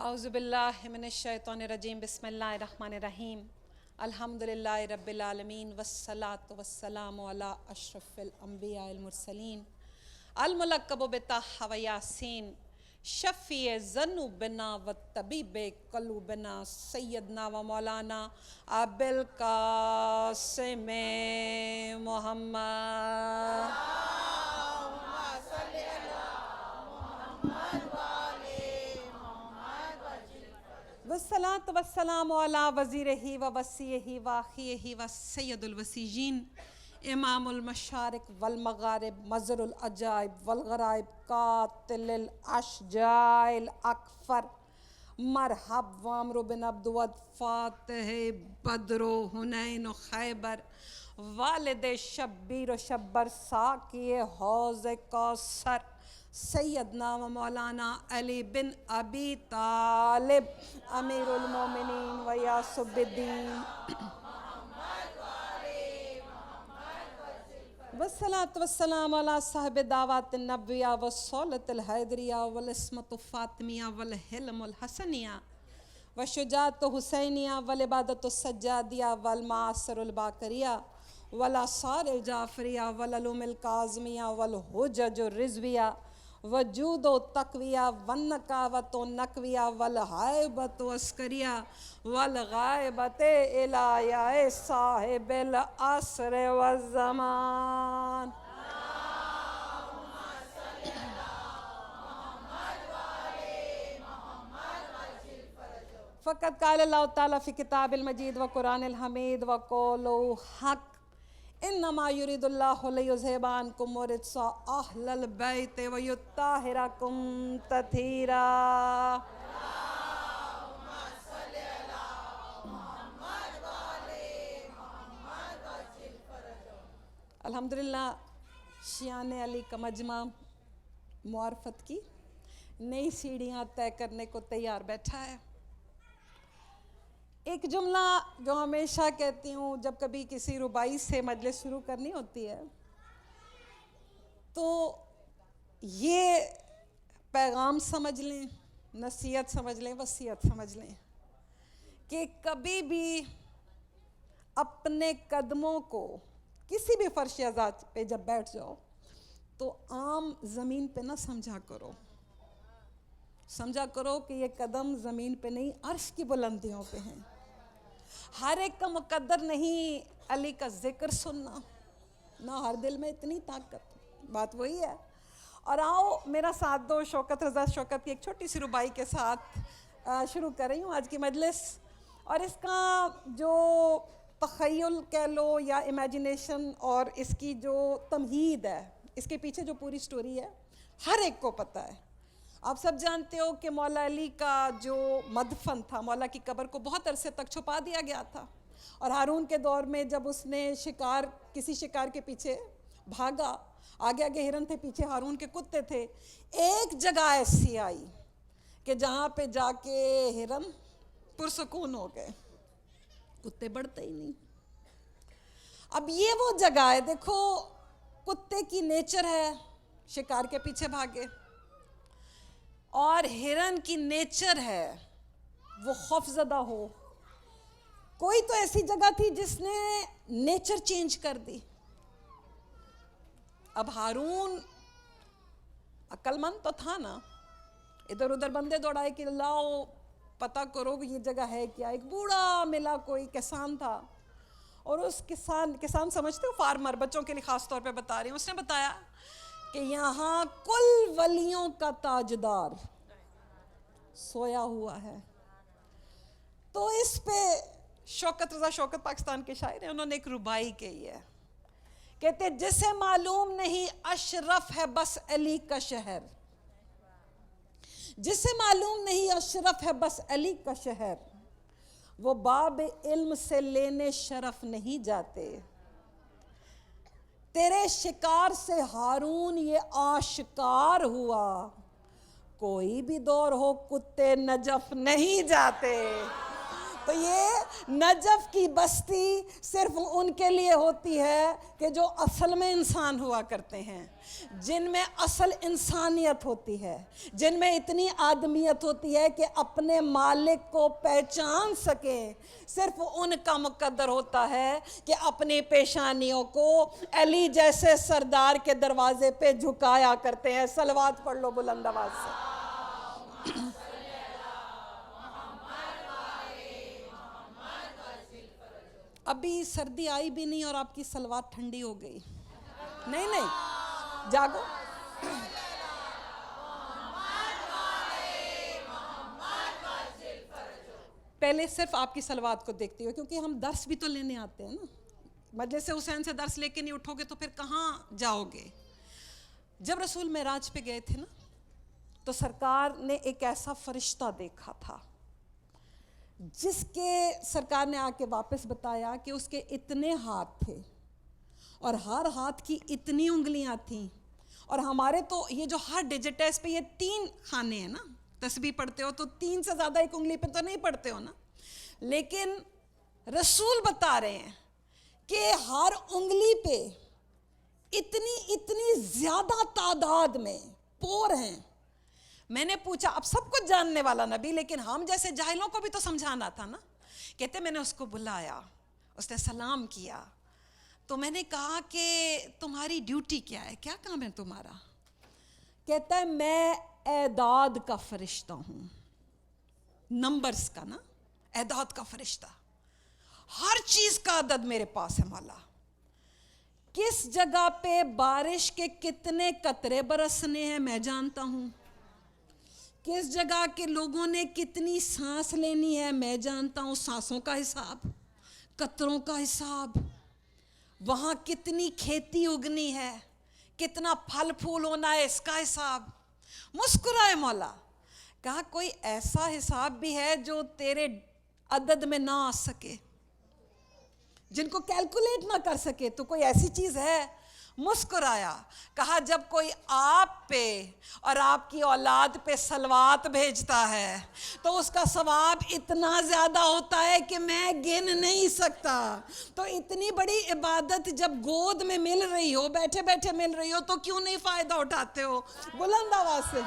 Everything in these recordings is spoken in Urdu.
اعوذ باللہ من الشیطان الرجیم بسم اللہ الرحمن الرحیم الحمدللہ رب العالمین والصلاة والسلام علی اشرف الانبیاء المرسلین الملقب بطہ و یاسین شفیع ذنوبنا و طبیب قلوبنا سیدنا و مولانا ابو القاسم محمد والصلاة والسلام علی وزیرہ و وصیہ و اخیہ و سید الوصیین امام المشارق والمغارب مظہر العجائب والغرائب قاتل الاشجاع الاکفر مرحب وامر بن عبدود فاتح بدر و حنین و خیبر والد شبیر و شبر ساقی حوض کوثر سیدنا و مولانا علی بن ابی طالب امیر المومنین و یاسب الدین والصلاة والسلام علی صاحب دعوات النبویہ والصولة الحیدریہ والعصمت الفاطمیہ والحلم الحسنیہ والشجاعت حسینیہ والعبادت السجادیہ والمعاصر الباقریہ والآثار الجعفریہ والعلوم الکاظمیہ والحجج الرضویہ وجود و تقویہ والنکاوت و نقویہ والحائبت و عسکریہ والغائبت الہیہ صاحب العصر والزمان فقط قال اللہ تعالیٰ فی کتاب المجید و قرآن الحمید و قول حق انما یرید اللہ لیذھب عنکم الرجس اہل البیت ویطہرکم تطہیرا الحمدللہ شیعان علی کا مجمع معرفت کی نئی سیڑھیاں طے کرنے کو تیار بیٹھا ہے۔ ایک جملہ جو ہمیشہ کہتی ہوں جب کبھی کسی ربائی سے مجلس شروع کرنی ہوتی ہے تو یہ پیغام سمجھ لیں، نصیحت سمجھ لیں، وصیت سمجھ لیں کہ کبھی بھی اپنے قدموں کو کسی بھی فرش ذات پہ جب بیٹھ جاؤ تو عام زمین پہ نہ سمجھا کرو کہ یہ قدم زمین پہ نہیں عرش کی بلندیوں پہ ہیں۔ ہر ایک کا مقدر نہیں علی کا ذکر سننا، نہ ہر دل میں اتنی طاقت، بات وہی ہے۔ اور آؤ میرا ساتھ دو شوکت رضا شوکت کی ایک چھوٹی سی ربائی کے ساتھ شروع کر رہی ہوں آج کی مجلس۔ اور اس کا جو تخیل کہہ لو یا امیجنیشن اور اس کی جو تمہید ہے، اس کے پیچھے جو پوری سٹوری ہے ہر ایک کو پتہ ہے۔ آپ سب جانتے ہو کہ مولا علی کا جو مدفن تھا، مولا کی قبر کو بہت عرصے تک چھپا دیا گیا تھا، اور ہارون کے دور میں جب اس نے کسی شکار کے پیچھے بھاگا، آگے آگے ہرن تھے، پیچھے ہارون کے کتے تھے، ایک جگہ ایسی آئی کہ جہاں پہ جا کے ہرن پرسکون ہو گئے، کتے بڑھتے ہی نہیں۔ اب یہ وہ جگہ ہے، دیکھو کتے کی نیچر ہے شکار کے پیچھے بھاگے، اور ہرن کی نیچر ہے وہ خوف زدہ ہو۔ کوئی تو ایسی جگہ تھی جس نے نیچر چینج کر دی۔ اب ہارون عقل مند تو تھا نا، ادھر ادھر بندے دوڑائے کہ لاؤ پتہ کرو کہ یہ جگہ ہے کیا۔ ایک بوڑھا ملا، کوئی کسان تھا، اور اس کسان سمجھتے ہو فارمر، بچوں کے لیے خاص طور پہ بتا رہی ہوں، اس نے بتایا کہ یہاں کل ولیوں کا تاجدار سویا ہوا ہے۔ تو اس پہ شوکت رضا شوکت پاکستان کے شاعر ہیں، انہوں نے ایک ربائی کہی ہے، کہتے جسے معلوم نہیں اشرف ہے بس علی کا شہر، جسے معلوم نہیں اشرف ہے بس علی کا شہر، وہ باب علم سے لینے شرف نہیں جاتے، تیرے شکار سے ہارون یہ آشکار ہوا، کوئی بھی دور ہو کتے نجف نہیں جاتے، تو یہ نجف کی بستی صرف ان کے لیے ہوتی ہے کہ جو اصل میں انسان ہوا کرتے ہیں، جن میں اصل انسانیت ہوتی ہے، جن میں اتنی آدمیت ہوتی ہے کہ اپنے مالک کو پہچان سکیں۔ صرف ان کا مقدر ہوتا ہے کہ اپنی پیشانیوں کو علی جیسے سردار کے دروازے پہ جھکایا کرتے ہیں۔ صلوات پڑھ لو بلند آواز سے۔ ابھی سردی آئی بھی نہیں اور آپ کی صلوات ٹھنڈی ہو گئی؟ نہیں، جاگو۔ پہلے صرف آپ کی صلوات کو دیکھتی ہو، کیونکہ ہم درس بھی تو لینے آتے ہیں نا۔ مجلس حسین سے درس لے کے نہیں اٹھو گے تو پھر کہاں جاؤ گے؟ جب رسول معراج پہ گئے تھے نا، تو سرکار نے ایک ایسا فرشتہ دیکھا تھا جس کے سرکار نے آ کے واپس بتایا کہ اس کے اتنے ہاتھ تھے اور ہر ہاتھ کی اتنی انگلیاں تھیں، اور ہمارے تو یہ جو ہر ڈیجٹ ہے اس پہ یہ 3 خانے ہیں نا، تسبیح پڑھتے ہو تو 3 سے زیادہ ایک انگلی پہ تو نہیں پڑھتے ہو نا، لیکن رسول بتا رہے ہیں کہ ہر انگلی پہ اتنی زیادہ تعداد میں پور ہیں۔ میں نے پوچھا، اب سب کچھ جاننے والا نبی، لیکن ہم جیسے جاہلوں کو بھی تو سمجھانا تھا نا۔ کہتے میں نے اس کو بلایا، اس نے سلام کیا، تو میں نے کہا کہ تمہاری ڈیوٹی کیا ہے، کیا کام ہے تمہارا؟ کہتا ہے میں اعداد کا فرشتہ ہوں، نمبرز کا نا، اعداد کا فرشتہ، ہر چیز کا عدد میرے پاس ہے مولا۔ کس جگہ پہ بارش کے کتنے قطرے برسنے ہیں میں جانتا ہوں، کس جگہ کے لوگوں نے کتنی سانس لینی ہے میں جانتا ہوں، سانسوں کا حساب، قطروں کا حساب، وہاں کتنی کھیتی اگنی ہے، کتنا پھل پھول ہونا ہے اس کا حساب۔ مسکرائے مولا، کہا کوئی ایسا حساب بھی ہے جو تیرے عدد میں نہ آ سکے، جن کو کیلکولیٹ نہ کر سکے، تو کوئی ایسی چیز ہے؟ مسکرایا، کہا جب کوئی آپ پہ اور آپ کی اولاد پہ صلوات بھیجتا ہے تو اس کا ثواب اتنا زیادہ ہوتا ہے کہ میں گن نہیں سکتا۔ تو اتنی بڑی عبادت جب گود میں مل رہی ہو، بیٹھے بیٹھے مل رہی ہو، تو کیوں نہیں فائدہ اٹھاتے ہو؟ بلند آواز سے۔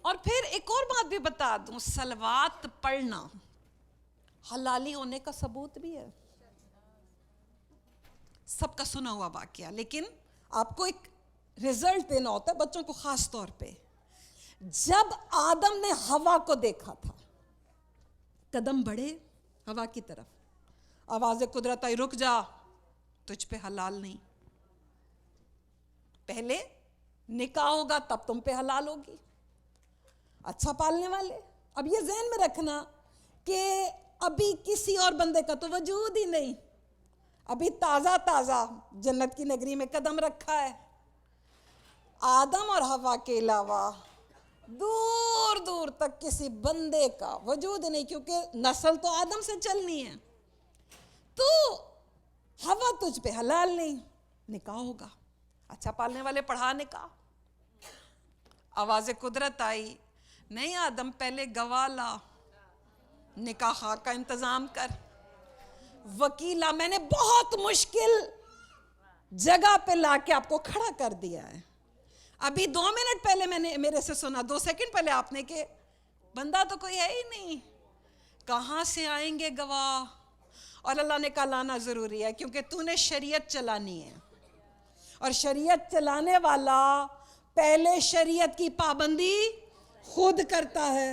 اور پھر ایک اور بات بھی بتا دوں، صلوات پڑھنا حلالی ہونے کا ثبوت بھی ہے، سب کا سنا ہوا واقعہ، لیکن آپ کو ایک رزلٹ دینا ہوتا ہے، بچوں کو خاص طور پہ۔ جب آدم نے ہوا کو دیکھا تھا، قدم بڑھے ہوا کی طرف، آواز قدرت آئی رک جا، تجھ پہ حلال نہیں، پہلے نکاح ہوگا تب تم پہ حلال ہوگی۔ اچھا پالنے والے، اب یہ ذہن میں رکھنا کہ ابھی کسی اور بندے کا تو وجود ہی نہیں، ابھی تازہ جنت کی نگری میں قدم رکھا ہے۔ آدم اور حوا کے علاوہ دور دور تک کسی بندے کا وجود نہیں، کیونکہ نسل تو آدم سے چلنی ہے، تو حوا تجھ پہ حلال نہیں، نکاح ہوگا۔ اچھا پالنے والے پڑھا نکاح، آواز قدرت آئی نہیں آدم پہلے گواہ لا، نکاح کا انتظام کر، وکیلا، میں نے بہت مشکل جگہ پہ لا کے آپ کو کھڑا کر دیا ہے۔ ابھی 2 منٹ پہلے میں نے میرے سے سنا، 2 سیکنڈ پہلے آپ نے، کہ بندہ تو کوئی ہے ہی نہیں، کہاں سے آئیں گے گواہ؟ اور اللہ نے کہا لانا ضروری ہے، کیونکہ تو نے شریعت چلانی ہے، اور شریعت چلانے والا پہلے شریعت کی پابندی خود کرتا ہے۔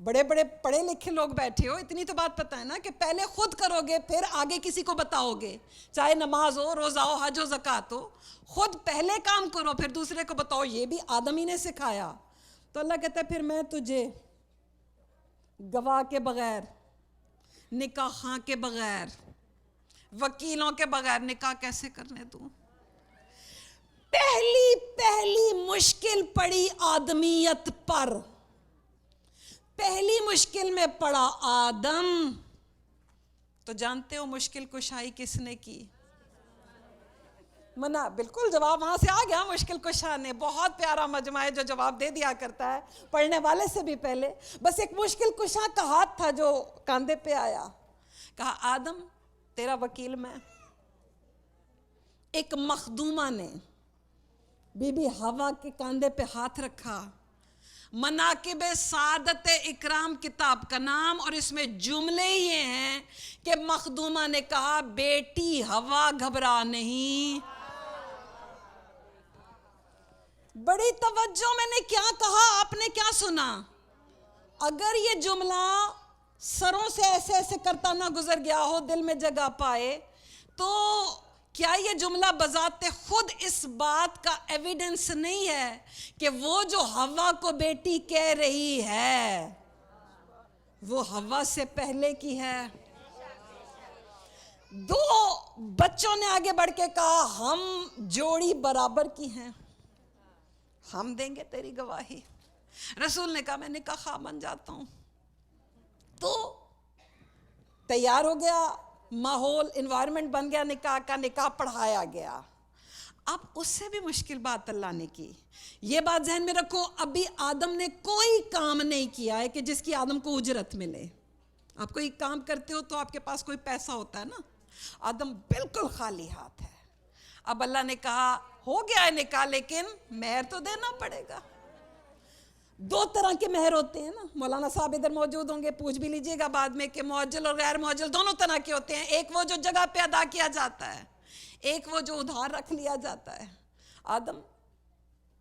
بڑے بڑے پڑھے لکھے لوگ بیٹھے ہو، اتنی تو بات پتہ ہے نا کہ پہلے خود کرو گے پھر آگے کسی کو بتاؤ گے، چاہے نماز ہو، روزہ ہو، حج ہو، زکوٰۃ ہو، خود پہلے کام کرو پھر دوسرے کو بتاؤ، یہ بھی آدم ہی نے سکھایا۔ تو اللہ کہتا ہے پھر میں تجھے گواہ کے بغیر، نکاح خاں کے بغیر، وکیلوں کے بغیر نکاح کیسے کرنے دوں؟ پہلی مشکل پڑی آدمیت پر، پہلی مشکل میں پڑا آدم، تو جانتے ہو مشکل کشائی کس نے کی؟ منا بالکل جواب وہاں سے آ گیا مشکل کشا نے. بہت پیارا مجمع ہے جو جواب دے دیا کرتا ہے پڑھنے والے سے بھی پہلے. بس ایک مشکل کشا کا ہاتھ تھا جو کاندھے پہ آیا. کہا آدم تیرا وکیل میں. ایک مخدومہ نے بی بی حوا کے کاندھے پہ ہاتھ رکھا. مناقب سعادت اکرام کتاب کا نام, اور اس میں جملے یہ ہیں کہ مخدومہ نے کہا بیٹی حوا گھبرا نہیں. بڑی توجہ, میں نے کیا کہا آپ نے کیا سنا؟ اگر یہ جملہ سروں سے ایسے ایسے کرتا نہ گزر گیا ہو, دل میں جگہ پائے, تو کیا یہ جملہ بذات خود اس بات کا ایویڈنس نہیں ہے کہ وہ جو حوا کو بیٹی کہہ رہی ہے وہ حوا سے پہلے کی ہے؟ دو بچوں نے آگے بڑھ کے کہا ہم جوڑی برابر کی ہیں, ہم دیں گے تیری گواہی. رسول نے کہا میں نکاح خواہ بن جاتا ہوں. تو تیار ہو گیا ماحول, انوائرمنٹ بن گیا نکاح کا, نکاح پڑھایا گیا. اب اس سے بھی مشکل بات اللہ نے کی. یہ بات ذہن میں رکھو, ابھی آدم نے کوئی کام نہیں کیا ہے کہ جس کی آدم کو اجرت ملے. آپ کوئی کام کرتے ہو تو آپ کے پاس کوئی پیسہ ہوتا ہے نا. آدم بالکل خالی ہاتھ ہے. اب اللہ نے کہا ہو گیا ہے نکاح, لیکن مہر تو دینا پڑے گا. دو طرح کے مہر ہوتے ہیں نا, مولانا صاحب ادھر موجود ہوں گے, پوچھ بھی لیجئے گا بعد میں کہ معجل اور غیر معجل دونوں طرح کے ہوتے ہیں. ایک وہ جو جگہ پہ ادا کیا جاتا ہے, ایک وہ جو ادھار رکھ لیا جاتا ہے. آدم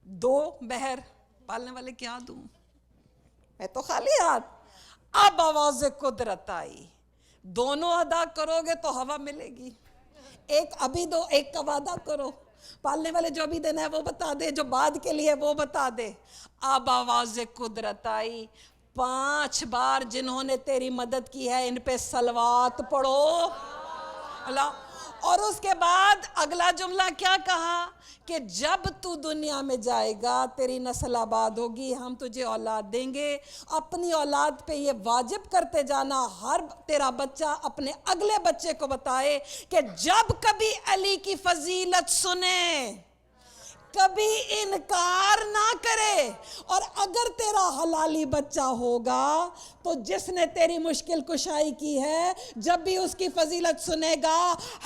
دو مہر, پالنے والے کیا دوں, میں تو خالی ہاتھ. اب آواز قدرت آئی, دونوں ادا کرو گے تو ہوا ملے گی. ایک ابھی دو, ایک کا وعدہ کرو. پالنے والے جو بھی دینا ہے وہ بتا دے, جو بعد کے لیے وہ بتا دے. اب آواز قدرت آئی, 5 بار جنہوں نے تیری مدد کی ہے ان پہ صلوات پڑھو اللہ. اور اس کے بعد اگلا جملہ کیا کہا کہ جب تو دنیا میں جائے گا تیری نسل آباد ہوگی, ہم تجھے اولاد دیں گے. اپنی اولاد پہ یہ واجب کرتے جانا, ہر تیرا بچہ اپنے اگلے بچے کو بتائے کہ جب کبھی علی کی فضیلت سنے کبھی انکار نہ کرے. اور اگر تیرا حلالی بچہ ہوگا تو جس نے تیری مشکل کشائی کی ہے, جب بھی اس کی فضیلت سنے گا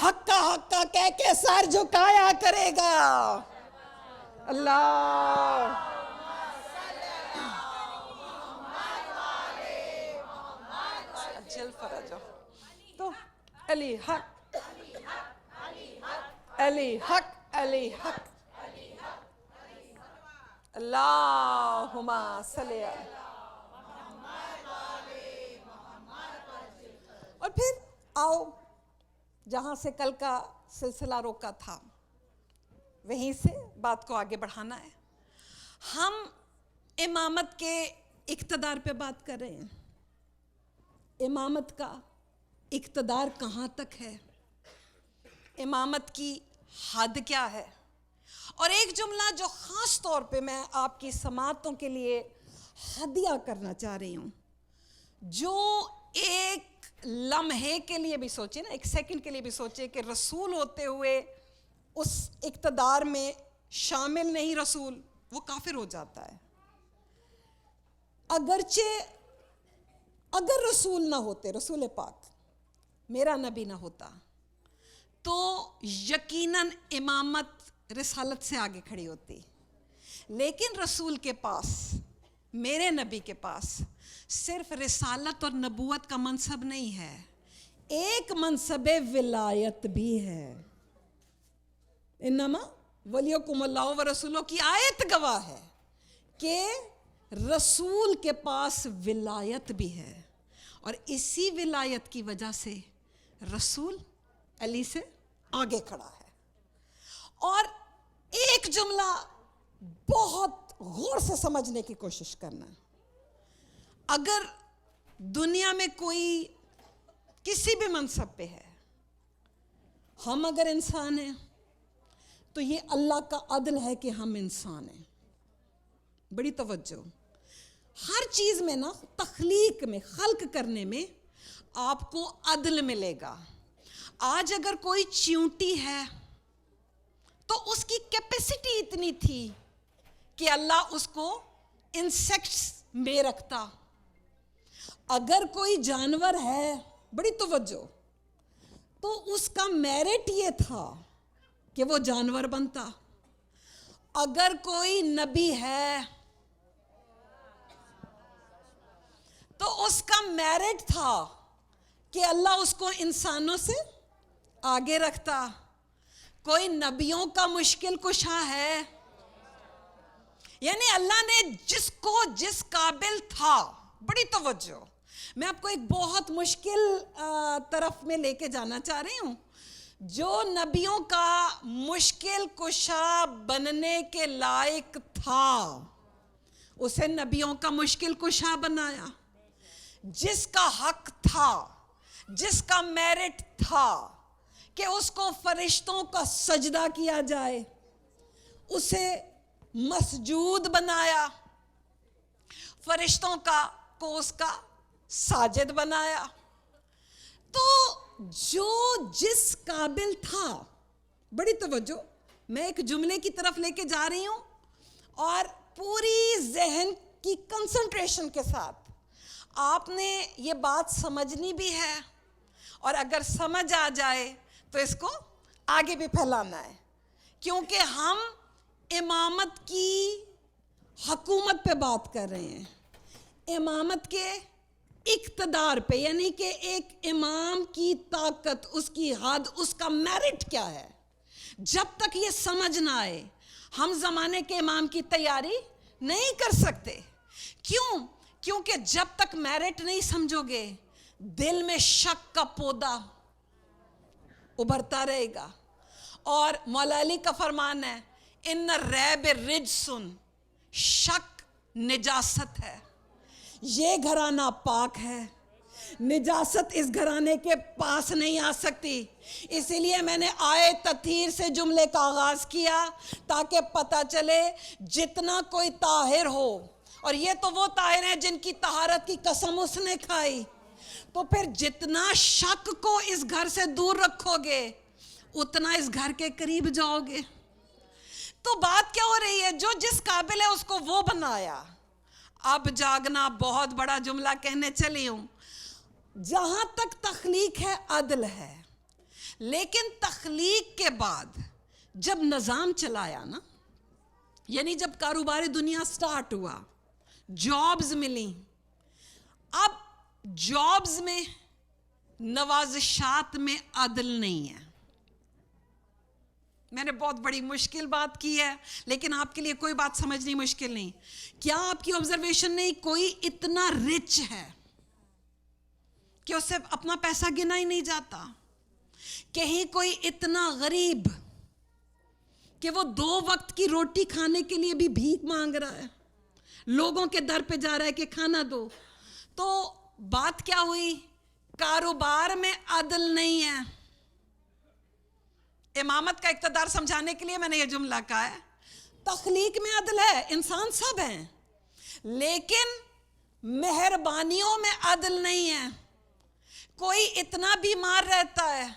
حقا حقا کہہ کے سر جھکایا کرے گا. اللہ جل فرجو. تو علی حق, علی حق, علی حق. اللہم صلی علی. اور پھر آؤ جہاں سے کل کا سلسلہ روکا تھا وہیں سے بات کو آگے بڑھانا ہے. ہم امامت کے اقتدار پہ بات کر رہے ہیں. امامت کا اقتدار کہاں تک ہے, امامت کی حد کیا ہے. اور ایک جملہ جو خاص طور پہ میں آپ کی سماعتوں کے لیے ہدیہ کرنا چاہ رہی ہوں, جو ایک لمحے کے لیے بھی سوچے نا, ایک سیکنڈ کے لیے بھی سوچے کہ رسول ہوتے ہوئے اس اقتدار میں شامل نہیں رسول, وہ کافر ہو جاتا ہے. اگرچہ اگر رسول نہ ہوتے, رسول پاک میرا نبی نہ ہوتا, تو یقیناً امامت رسالت سے آگے کھڑی ہوتی. لیکن رسول کے پاس, میرے نبی کے پاس صرف رسالت اور نبوت کا منصب نہیں ہے, ایک منصب ولایت بھی ہے. انما ولیکم اللہ و رسولہ کی آیت گواہ ہے کہ رسول کے پاس ولایت بھی ہے, اور اسی ولایت کی وجہ سے رسول علی سے آگے کھڑا ہے. اور ایک جملہ بہت غور سے سمجھنے کی کوشش کرنا. اگر دنیا میں کوئی کسی بھی منصب پہ ہے, ہم اگر انسان ہیں تو یہ اللہ کا عدل ہے کہ ہم انسان ہیں. بڑی توجہ, ہر چیز میں نا, تخلیق میں, خلق کرنے میں آپ کو عدل ملے گا. آج اگر کوئی چیونٹی ہے تو اس کی کیپیسٹی اتنی تھی کہ اللہ اس کو انسیکٹس میں رکھتا. اگر کوئی جانور ہے، بڑی توجہ، تو اس کا میرٹ یہ تھا کہ وہ جانور بنتا. اگر کوئی نبی ہے تو اس کا میرٹ تھا کہ اللہ اس کو انسانوں سے آگے رکھتا. کوئی نبیوں کا مشکل کشا ہے، یعنی اللہ نے جس کو جس قابل تھا. بڑی توجہ، میں آپ کو ایک بہت مشکل طرف میں لے کے جانا چاہ رہی ہوں. جو نبیوں کا مشکل کشا بننے کے لائق تھا اسے نبیوں کا مشکل کشا بنایا. جس کا حق تھا، جس کا میرٹ تھا کہ اس کو فرشتوں کا سجدہ کیا جائے، اسے مسجود بنایا. فرشتوں کو اس کا ساجد بنایا. تو جو جس قابل تھا، بڑی توجہ، میں ایک جملے کی طرف لے کے جا رہی ہوں اور پوری ذہن کی کنسنٹریشن کے ساتھ آپ نے یہ بات سمجھنی بھی ہے، اور اگر سمجھ آ جائے تو اس کو آگے بھی پھیلانا ہے. کیونکہ ہم امامت کی حکومت پہ بات کر رہے ہیں، امامت کے اقتدار پہ، یعنی کہ ایک امام کی طاقت، اس کی حد، اس کا میرٹ کیا ہے. جب تک یہ سمجھ نہ آئے ہم زمانے کے امام کی تیاری نہیں کر سکتے. کیوں؟ کیونکہ جب تک میرٹ نہیں سمجھو گے دل میں شک کا پودا ابھرتا رہے گا. اور مولا علی کا فرمان ہے، ان ریب رجسن، شک نجاست ہے. یہ گھرانہ پاک ہے، نجاست اس گھرانے کے پاس نہیں آ سکتی. اسی لیے میں نے آئے تطہیر سے جملے کا آغاز کیا تاکہ پتہ چلے جتنا کوئی طاہر ہو، اور یہ تو وہ طاہر ہیں جن کی طہارت کی قسم اس نے کھائی، تو پھر جتنا شک کو اس گھر سے دور رکھو گے اتنا اس گھر کے قریب جاؤ گے. تو بات کیا ہو رہی ہے؟ جو جس قابل ہے اس کو وہ بنایا. اب جاگنا، بہت بڑا جملہ کہنے چلی ہوں. جہاں تک تخلیق ہے عدل ہے، لیکن تخلیق کے بعد جب نظام چلایا نا، یعنی جب کاروباری دنیا سٹارٹ ہوا، جابز ملی، اب جابز میں نوازشات میں عدل نہیں ہے. میں نے بہت بڑی مشکل بات کی ہے، لیکن آپ کے لیے کوئی بات سمجھنی مشکل نہیں. کیا آپ کی آبزرویشن نہیں کوئی اتنا رچ ہے کہ اسے اپنا پیسہ گنا ہی نہیں جاتا؟ کہیں کوئی اتنا غریب کہ وہ 2 وقت کی روٹی کھانے کے لیے بھی بھیک مانگ رہا ہے، لوگوں کے در پہ جا رہا ہے کہ کھانا دو. تو بات کیا ہوئی؟ کاروبار میں عدل نہیں ہے. امامت کا اقتدار سمجھانے کے لیے میں نے یہ جملہ کہا ہے. تخلیق میں عدل ہے، انسان سب ہیں، لیکن مہربانیوں میں عدل نہیں ہے. کوئی اتنا بیمار رہتا ہے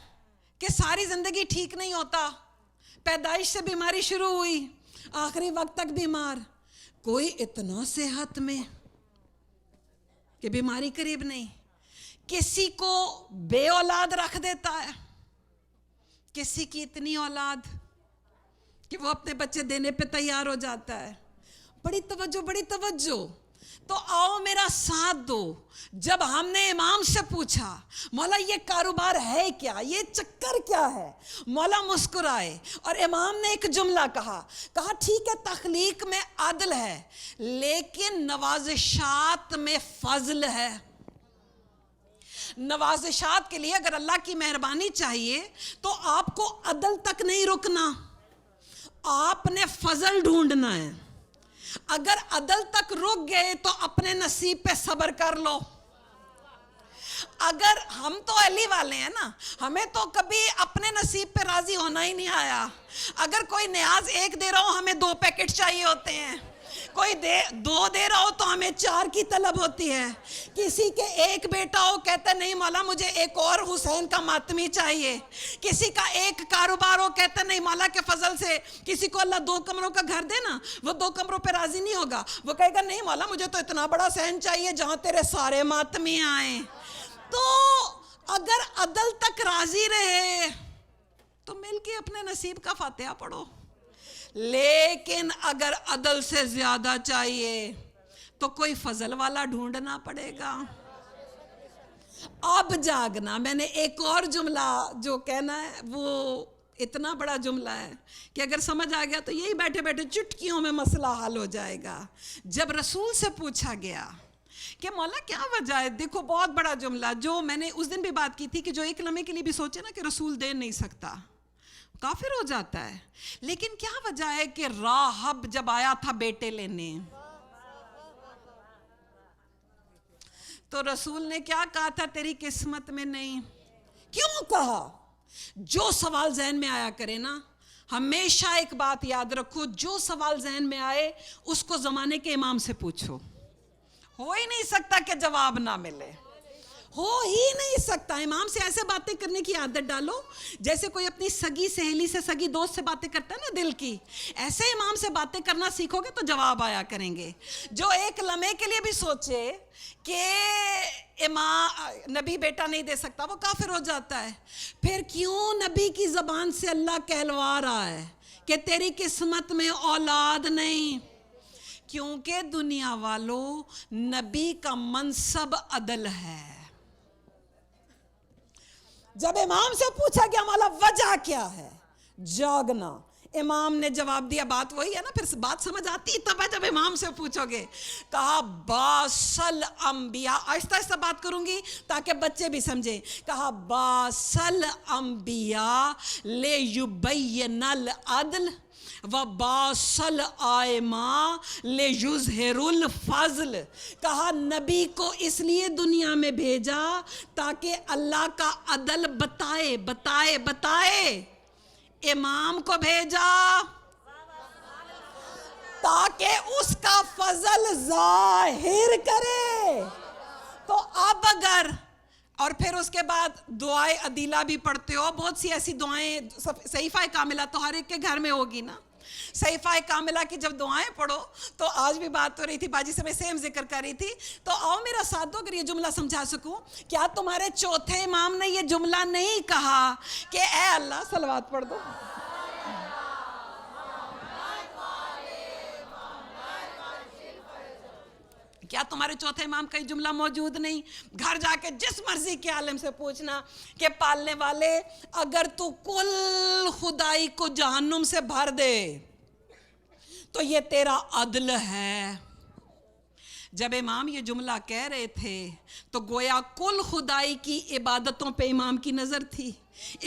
کہ ساری زندگی ٹھیک نہیں ہوتا، پیدائش سے بیماری شروع ہوئی، آخری وقت تک بیمار. کوئی اتنا صحت میں کہ بیماری قریب نہیں. کسی کو بے اولاد رکھ دیتا ہے، کسی کی اتنی اولاد کہ وہ اپنے بچے دینے پہ تیار ہو جاتا ہے. بڑی توجہ، بڑی توجہ. تو آؤ میرا ساتھ دو. جب ہم نے امام سے پوچھا مولا یہ کاروبار ہے کیا، یہ چکر کیا ہے، مولا مسکرائے اور امام نے ایک جملہ کہا ٹھیک ہے تخلیق میں عدل ہے لیکن نوازشات میں فضل ہے. نوازشات کے لیے اگر اللہ کی مہربانی چاہیے تو آپ کو عدل تک نہیں رکنا، آپ نے فضل ڈھونڈنا ہے. اگر عدل تک رک گئے تو اپنے نصیب پہ صبر کر لو. اگر ہم تو علی والے ہیں نا، ہمیں تو کبھی اپنے نصیب پہ راضی ہونا ہی نہیں آیا. اگر کوئی نیاز 1 دے رہا ہو ہمیں 2 پیکٹ چاہیے ہوتے ہیں، کوئی دو دے رہا ہو تو ہمیں 4 کی طلب ہوتی ہے. کسی کے ایک بیٹا ہو کہتا نہیں مولا مجھے ایک اور حسین کا ماتمی چاہیے. کسی کا ایک کاروبار ہو کہتا نہیں مولا کے فضل سے کسی کو اللہ 2 کمروں کا گھر دے نا, وہ 2 کمروں پہ راضی نہیں ہوگا, وہ کہے گا نہیں مولا مجھے تو اتنا بڑا صحن چاہیے جہاں تیرے سارے ماتمی آئیں. تو اگر عدل تک راضی رہے تو مل کے اپنے نصیب کا فاتحہ پڑھو, لیکن اگر عدل سے زیادہ چاہیے تو کوئی فضل والا ڈھونڈنا پڑے گا. اب جاگنا. میں نے ایک اور جملہ جو کہنا ہے وہ اتنا بڑا جملہ ہے کہ اگر سمجھ آ گیا تو یہی بیٹھے بیٹھے چٹکیوں میں مسئلہ حل ہو جائے گا. جب رسول سے پوچھا گیا کہ مولا کیا وجہ ہے, دیکھو بہت بڑا جملہ جو میں نے اس دن بھی بات کی تھی کہ جو ایک لمحے کے لیے بھی سوچے نا کہ رسول دے نہیں سکتا کافر ہو جاتا ہے, لیکن کیا وجہ ہے کہ راہب جب آیا تھا بیٹے لینے تو رسول نے کیا کہا تھا, تیری قسمت میں نہیں. کیوں کہا؟ جو سوال ذہن میں آیا کرے نا, ہمیشہ ایک بات یاد رکھو, جو سوال ذہن میں آئے اس کو زمانے کے امام سے پوچھو. ہو ہی نہیں سکتا کہ جواب نہ ملے, ہو ہی نہیں سکتا. امام سے ایسے باتیں کرنے کی عادت ڈالو جیسے کوئی اپنی سگی سہیلی سے سگی دوست سے باتیں کرتا ہے نا دل کی, ایسے امام سے باتیں کرنا سیکھو گے تو جواب آیا کریں گے. جو ایک لمحے کے لیے بھی سوچے کہ نبی بیٹا نہیں دے سکتا وہ کافر ہو جاتا ہے. پھر کیوں نبی کی زبان سے اللہ کہلوا رہا ہے کہ تیری قسمت میں اولاد نہیں؟ کیونکہ دنیا والوں نبی کا منصب عدل ہے. جب امام سے پوچھا گیا مولا وجہ کیا ہے, جاگنا. امام نے جواب دیا, بات وہی ہے نا, پھر بات سمجھ آتی تب ہے جب امام سے پوچھو گے. کہا باسل انبیاء, آہستہ آہستہ بات کروں گی تاکہ بچے بھی سمجھیں. کہا باسل انبیاء لیبین العدل وباسل آئمہ لیظہر الفضل. کہا نبی کو اس لیے دنیا میں بھیجا تاکہ اللہ کا عدل بتائے بتائے بتائے. امام کو بھیجا تاکہ اس کا فضل ظاہر کرے. تو اب اگر اور پھر اس کے بعد دعائے عدیلہ بھی پڑھتے ہو, بہت سی ایسی دعائیں, صحیفہ کاملہ تو ہر ایک کے گھر میں ہوگی نا. صحیفہ کاملہ کی جب دعائیں پڑھو تو آج بھی بات ہو رہی تھی, باجی سے میں سیم ذکر کر رہی تھی, تو آؤ میرا ساتھ دو اگر یہ جملہ سمجھا سکوں. کیا تمہارے چوتھے امام نے یہ جملہ نہیں کہا کہ اے اللہ صلوات پڑھ دو؟ کیا تمہارے چوتھے امام کا یہ جملہ موجود نہیں؟ گھر جا کے جس مرضی کے عالم سے پوچھنا کہ پالنے والے اگر تو کل خدائی کو جہنم سے بھر دے تو یہ تیرا عدل ہے. جب امام یہ جملہ کہہ رہے تھے تو گویا کل خدائی کی عبادتوں پہ امام کی نظر تھی.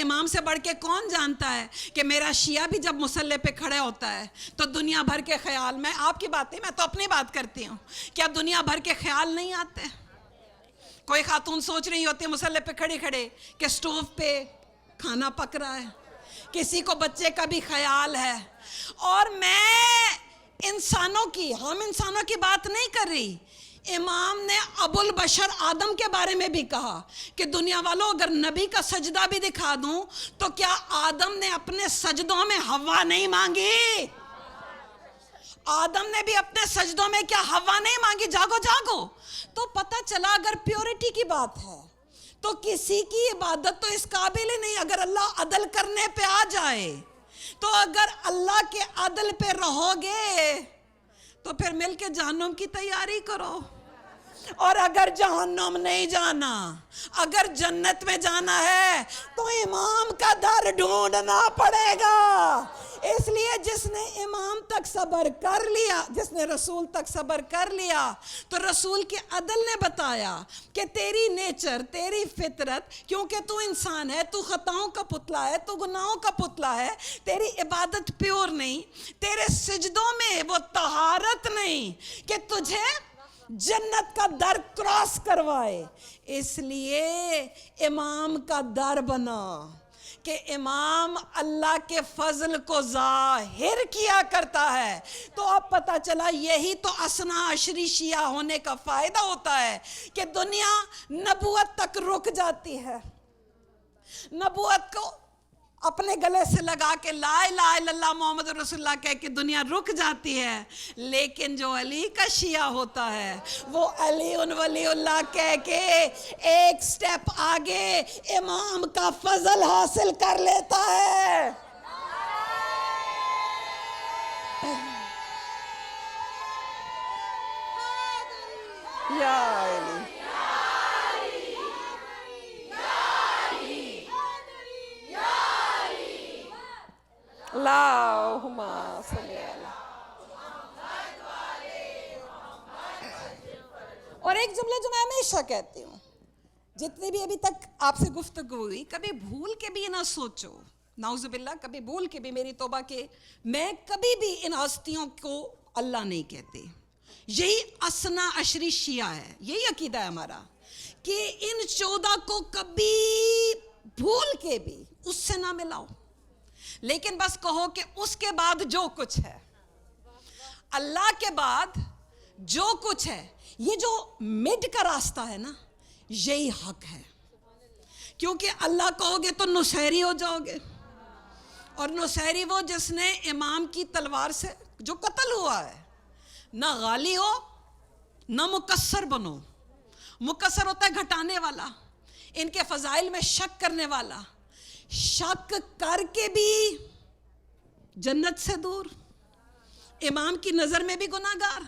امام سے بڑھ کے کون جانتا ہے کہ میرا شیعہ بھی جب مصلی پہ کھڑے ہوتا ہے تو دنیا بھر کے خیال, میں آپ کی باتیں, میں تو اپنی بات کرتی ہوں, کیا دنیا بھر کے خیال نہیں آتے؟ کوئی خاتون سوچ رہی ہوتی ہے مصلی پہ کھڑے کھڑے کہ سٹوو پہ کھانا پک رہا ہے, کسی کو بچے کا بھی خیال ہے. اور میں ہم انسانوں کی بات نہیں کر رہی. امام نے ابو البشر آدم کے بارے میں بھی کہا کہ دنیا والوں اگر نبی کا سجدہ بھی دکھا دوں تو کیا آدم نے اپنے سجدوں میں حوا نہیں مانگی؟ آدم نے بھی اپنے سجدوں میں کیا حوا نہیں مانگی؟ جاگو جاگو. تو پتہ چلا اگر پیورٹی کی بات ہے تو کسی کی عبادت تو اس قابل ہی نہیں. اگر اللہ عدل کرنے پہ آ جائے تو اگر اللہ کے عدل پہ رہو گے تو پھر مل کے جہنم کی تیاری کرو. اور اگر جہنم نہیں جانا, اگر جنت میں جانا ہے تو امام کا در ڈھونڈنا پڑے گا. اس لیے جس نے امام تک صبر کر لیا, جس نے رسول تک صبر کر لیا, تو رسول کے عدل نے بتایا کہ تیری نیچر, تیری فطرت, کیونکہ تو انسان ہے, تو خطاؤں کا پتلا ہے, تو گناہوں کا پتلا ہے, تیری عبادت پیور نہیں, تیرے سجدوں میں وہ طہارت نہیں کہ تجھے جنت کا در کراس کروائے. اس لیے امام کا در بنا کہ امام اللہ کے فضل کو ظاہر کیا کرتا ہے. تو اب پتہ چلا یہی تو اثنا عشری شیعہ ہونے کا فائدہ ہوتا ہے کہ دنیا نبوت تک رک جاتی ہے. نبوت کو اپنے گلے سے لگا کے لا الہ الا اللہ محمد رسول اللہ کہہ کے دنیا رک جاتی ہے. لیکن جو علی کا شیعہ ہوتا ہے وہ علی ولی اللہ کہہ کے ایک سٹیپ آگے امام کا فضل حاصل کر لیتا ہے. یا علی اللہم صلی اللہ. اور ایک جملہ جو میں ہمیشہ کہتی ہوں, جتنی بھی ابھی تک آپ سے گفتگو ہوئی, کبھی بھول کے بھی نہ سوچو, نعوذ باللہ, کبھی بھول کے بھی, میری توبہ کہ میں کبھی بھی ان ہستیوں کو اللہ نہیں کہتے. یہی اثنا عشری شیعہ ہے, یہی عقیدہ ہے ہمارا کہ ان 14 کو کبھی بھول کے بھی اس سے نہ ملاؤ, لیکن بس کہو کہ اس کے بعد جو کچھ ہے, اللہ کے بعد جو کچھ ہے, یہ جو مڈ کا راستہ ہے نا, یہی حق ہے. کیونکہ اللہ کہو گے تو نصیری ہو جاؤ گے, اور نصیری وہ جس نے امام کی تلوار سے جو قتل ہوا ہے, نہ غالی ہو نہ مکسر بنو. مکسر ہوتا ہے گھٹانے والا, ان کے فضائل میں شک کرنے والا, شک کر کے بھی جنت سے دور, امام کی نظر میں بھی گناہ گار,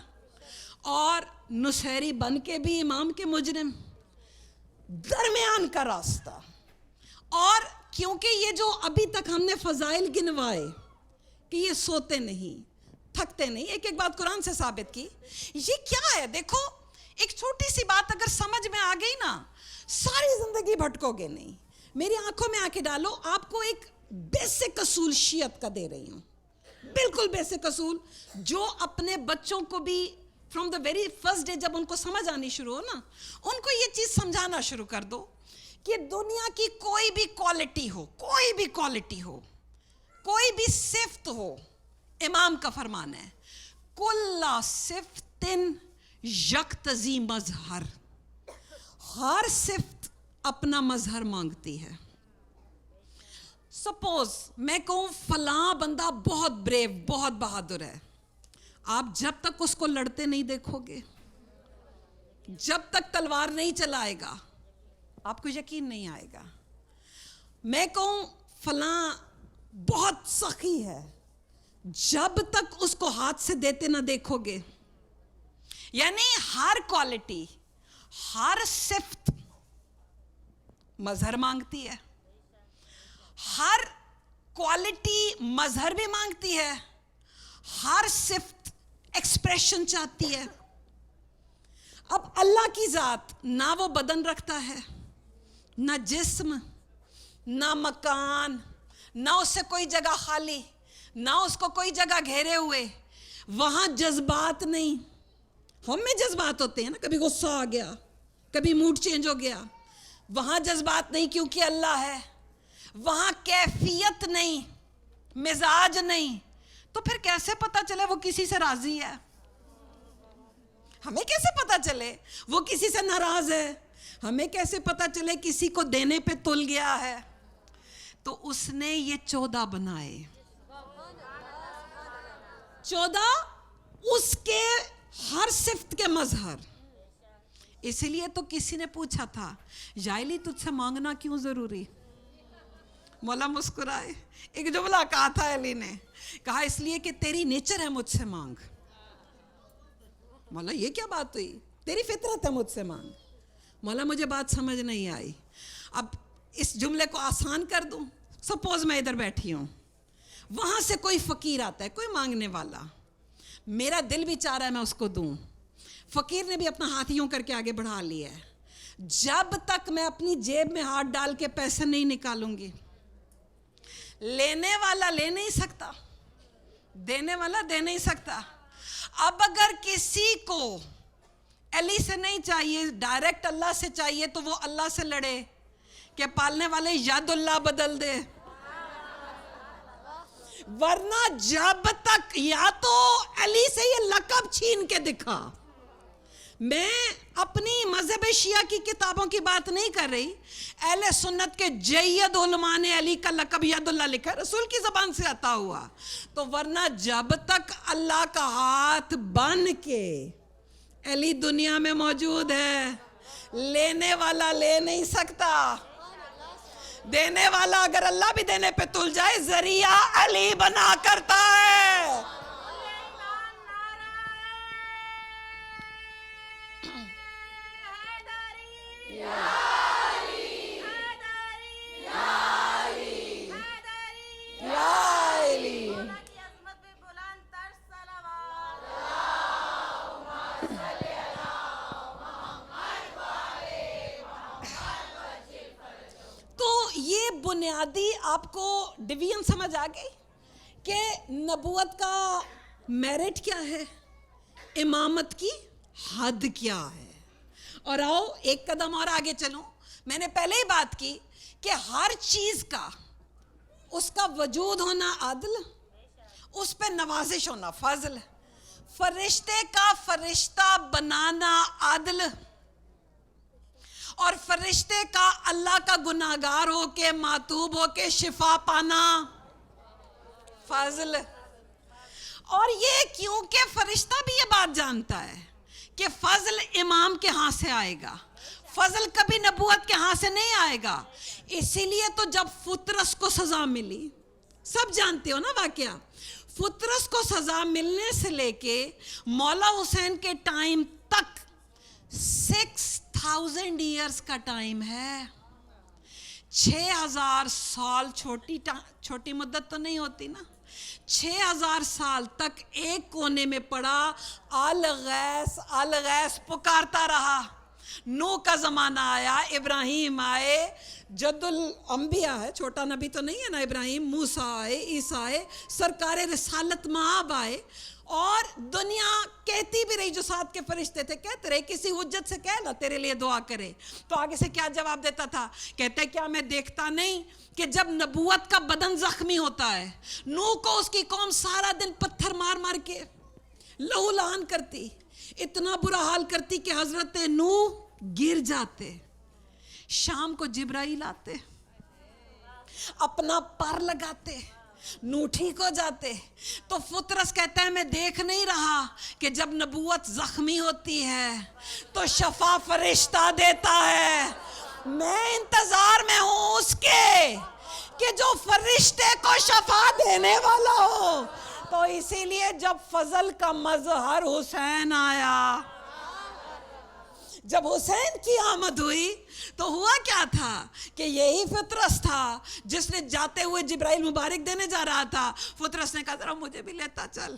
اور نصیری بن کے بھی امام کے مجرم. درمیان کا راستہ. اور کیونکہ یہ جو ابھی تک ہم نے فضائل گنوائے کہ یہ سوتے نہیں, تھکتے نہیں, ایک ایک بات قرآن سے ثابت کی, یہ کیا ہے؟ دیکھو ایک چھوٹی سی بات اگر سمجھ میں آ گئی نا, ساری زندگی بھٹکو گے نہیں. میری آنکھوں میں آنکھیں ڈالو, آپ کو ایک بیسک اصول شیعت کا دے رہی ہوں, بالکل بیسک اصول, جو اپنے بچوں کو بھی from the very first day جب ان کو سمجھ آنی شروع ہو نا, ان کو یہ چیز سمجھانا شروع کر دو کہ دنیا کی کوئی بھی کوالٹی ہو, کوئی بھی کوالٹی ہو, کوئی بھی صفت ہو, امام کا فرمان ہے کل صفت یقتضی مظہر, ہر صفت اپنا مظہر مانگتی ہے. سپوز میں کہوں فلاں بندہ بہت بریو, بہت بہادر ہے, آپ جب تک اس کو لڑتے نہیں دیکھو گے, جب تک تلوار نہیں چلائے گا, آپ کو یقین نہیں آئے گا. میں کہوں فلاں بہت سخی ہے, جب تک اس کو ہاتھ سے دیتے نہ دیکھو گے. یعنی ہر کوالٹی, ہر صفت مظہر مانگتی ہے, ہر کوالٹی مظہر بھی مانگتی ہے, ہر صفت ایکسپریشن چاہتی ہے. اب اللہ کی ذات نہ وہ بدن رکھتا ہے, نہ جسم, نہ مکان, نہ اس سے کوئی جگہ خالی, نہ اس کو کوئی جگہ گھیرے ہوئے, وہاں جذبات نہیں. ہم میں جذبات ہوتے ہیں نا, کبھی غصہ آ گیا, کبھی موڈ چینج ہو گیا, وہاں جذبات نہیں کیونکہ اللہ ہے. وہاں کیفیت نہیں, مزاج نہیں. تو پھر کیسے پتہ چلے وہ کسی سے راضی ہے؟ ہمیں کیسے پتہ چلے وہ کسی سے ناراض ہے؟ ہمیں کیسے پتہ چلے کسی کو دینے پہ تل گیا ہے؟ تو اس نے یہ 14 بنائے, 14 اس کے ہر صفت کے مظہر. اس لیے تو کسی نے پوچھا تھا, یا علی تجھ سے مانگنا کیوں ضروری؟ مولا مسکرائے. ایک جملہ کہا تھا علی نے, کہا اس لیے کہ تیری نیچر ہے مجھ سے مانگ. مولا یہ کیا بات ہوئی؟ تیری فطرت ہے مجھ سے مانگ. مولا مجھے بات سمجھ نہیں آئی. اب اس جملے کو آسان کر دوں. سپوز میں ادھر بیٹھی ہوں, وہاں سے کوئی فقیر آتا ہے, کوئی مانگنے والا, میرا دل بھی چاہ رہا ہے میں اس کو دوں. فقیر نے بھی اپنا ہاتھ یوں کر کے آگے بڑھا لیا ہے. جب تک میں اپنی جیب میں ہاتھ ڈال کے پیسے نہیں نکالوں گی, لینے والا لے نہیں سکتا, دینے والا دے نہیں سکتا. اب اگر کسی کو علی سے نہیں چاہیے, ڈائریکٹ اللہ سے چاہیے, تو وہ اللہ سے لڑے کہ پالنے والے ید اللہ بدل دے. ورنہ جب تک یا تو علی سے یہ لقب چھین کے دکھا. میں اپنی مذہب شیعہ کی کتابوں کی بات نہیں کر رہی. اہل سنت کے جید علماء نے علی کا لقب ید اللہ لکھا ہے, رسول کی زبان سے عطا ہوا. تو ورنہ جب تک اللہ کا ہاتھ بن کے علی دنیا میں موجود ہے, لینے والا لے نہیں سکتا. دینے والا اگر اللہ بھی دینے پہ تل جائے, ذریعہ علی بنا کرتا ہے. یہ بنیادی آپ کو ڈویژن سمجھ آ گئی کہ نبوت کا میرٹ کیا ہے, امامت کی حد کیا ہے. اور آؤ ایک قدم اور آگے چلوں. میں نے پہلے ہی بات کی کہ ہر چیز کا اس کا وجود ہونا عدل, اس پہ نوازش ہونا فضل. فرشتے کا فرشتہ بنانا عدل, اور فرشتے کا اللہ کا گناہگار ہو کے معتوب ہو کے شفا پانا فضل. اور یہ کیونکہ فرشتہ بھی یہ بات جانتا ہے کہ فضل امام کے ہاں سے آئے گا, فضل کبھی نبوت کے ہاں سے نہیں آئے گا. اسی لیے تو جب فطرس کو سزا ملی, سب جانتے ہو نا واقعہ, فطرس کو سزا ملنے سے لے کے مولا حسین کے ٹائم تک 6000 ایئرز کا ٹائم ہے. 6000 سال چھوٹی مدت تو نہیں ہوتی نا. 6000 سال تک ایک کونے میں پڑا, الغیث الغیث پکارتا رہا. نوح کا زمانہ آیا, ابراہیم آئے, جد الانبیاء ہے, چھوٹا نبی تو نہیں ہے نا ابراہیم, موسیٰ آئے, عیسیٰ آئے, سرکار رسالت مآب آئے. اور دنیا کہتی بھی رہی, جو ساتھ کے فرشتے تھے کہتے رہے کسی حجت سے کہہ نا تیرے لیے دعا کرے. تو آگے سے کیا جواب دیتا تھا, کہتے کیا میں دیکھتا نہیں کہ جب نبوت کا بدن زخمی ہوتا ہے, نوح کو اس کی قوم سارا دن پتھر مار مار کے لہو لہان کرتی, اتنا برا حال کرتی کہ حضرت نوح گر جاتے. شام کو جبرائیل آتے, اپنا پر لگاتے, نوح ٹھیک ہو جاتے. تو فطرس کہتا ہے میں دیکھ نہیں رہا کہ جب نبوت زخمی ہوتی ہے تو شفا فرشتہ دیتا ہے. میں انتظار میں ہوں اس کے کہ جو فرشتے کو شفا دینے والا ہو. تو اسی لیے جب فضل کا مظہر حسین آیا, جب حسین کی آمد ہوئی تو ہوا کیا تھا کہ یہی فطرس تھا جس نے جاتے ہوئے جبرائیل مبارک دینے جا رہا تھا. فطرس نے کہا ذرا مجھے بھی لیتا چل.